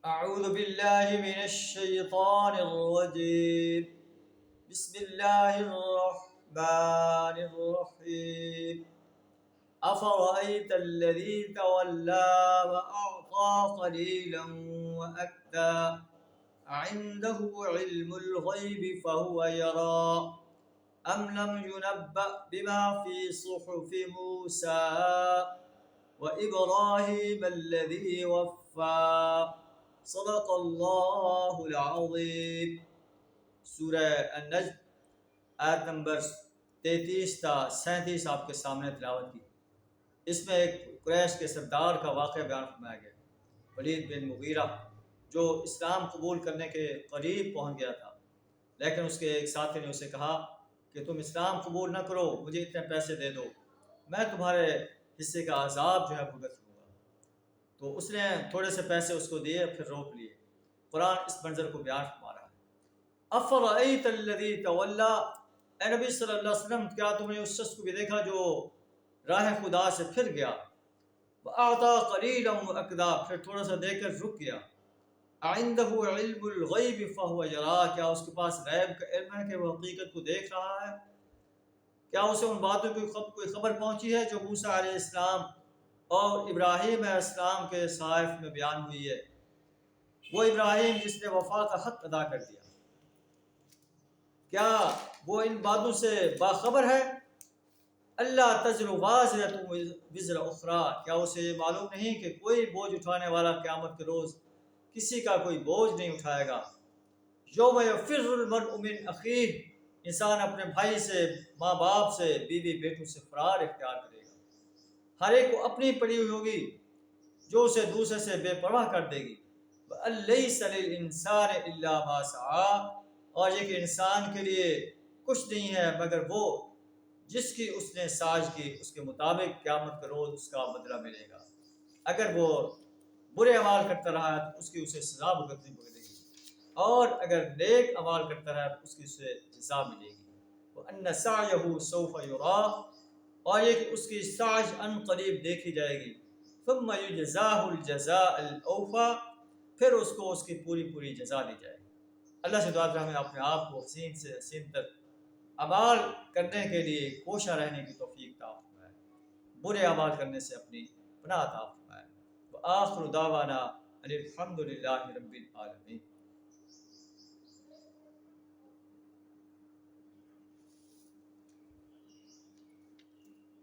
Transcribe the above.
أعوذ بالله من الشيطان الرجيم. بسم الله الرحمن الرحيم. أفرأيت الذي تولى وأعطى قليلا وأكدى عنده علم الغيب فهو يرى أم لم ينبأ بما في صحف موسى وإبراهيم الذي وفى صدق اللہ العظیم۔ سورہ النجم آیت نمبر 33 تا 37 آپ کے سامنے تلاوت کی۔ اس میں ایک قریش کے سردار کا واقعہ بیان فرمایا گیا، ولید بن مغیرہ، جو اسلام قبول کرنے کے قریب پہنچ گیا تھا، لیکن اس کے ایک ساتھی نے اسے کہا کہ تم اسلام قبول نہ کرو، مجھے اتنے پیسے دے دو، میں تمہارے حصے کا عذاب جو ہے بھگت لوں گا۔ تو اس نے تھوڑے سے پیسے اس کو دیے، پھر روک لیے۔ قرآن اس منظر کو بیان فرما رہا ہے۔ افرأیت الذی تولی، اے نبی صلی اللہ علیہ وسلم، کیا تم نے اس شخص کو بھی دیکھا جو راہ خدا سے پھر گیا؟ وَأَعْطَى قَلِيلًا وَأَكْدَى، پھر تھوڑا سا دے کر رک گیا۔ عِندَهُ عِلْمُ الْغَيْبِ فَهُوَ يَرَىٰ، کیا اس کے پاس غیب کا علم ہے کہ وہ حقیقت کو دیکھ رہا ہے؟ کیا اسے ان باتوں کی کوئی خبر پہنچی ہے جو موسیٰ علیہ السلام اور ابراہیم علیہ السلام کے صحائف میں بیان ہوئی ہے؟ وہ ابراہیم جس نے وفا کا حق ادا کر دیا، کیا وہ ان باتوں سے باخبر ہے؟ اللہ تزر وازرۃ وزر اخری، کیا اسے یہ معلوم نہیں کہ کوئی بوجھ اٹھانے والا قیامت کے روز کسی کا کوئی بوجھ نہیں اٹھائے گا؟ یوم یفر المرء من اخیہ، انسان اپنے بھائی سے، ماں باپ سے، بیوی بیٹوں سے فرار اختیار کرے گا۔ ہر ایک کو اپنی پڑی ہوئی ہوگی جو اسے دوسرے سے بے پرواہ کر دے گی۔ وَأَلَّيْسَ لِلْإِنسَانِ إِلَّا مَا سَعَىٰ، اور یہ کہ انسان کے لیے کچھ نہیں ہے مگر وہ جس کی اس نے ساز کی، اس کے مطابق قیامت کے روز اس کا بدلہ ملے گا۔ اگر وہ برے اعمال کرتا رہا تو اس کی اسے سزا بھگتنی پڑے گی، اور اگر نیک اعمال کرتا رہا تو اس کی اسے جزا ملے گی۔ وَأَنَّ سَعْيَهُ سَوْفَ يُرَىٰ، اور یہ کہ اس کی سعی ان قریب دیکھی جائے گی۔ ثُمَّ يُجْزَاهُ الْجَزَاءَ الْأَوْفَىٰ، پھر اس کو اس کی پوری جزا دی جائے گی۔ اللہ سے دعا ہمیں اپنے آپ کو حسین سے حسین تر اعمال کرنے کے لیے کوشاں رہنے کی توفیق عطا فرمائے، برے اعمال کرنے سے اپنی پناہ عطا فرمائے۔ وآخر دعوانا ان الحمد للہ رب العالمین۔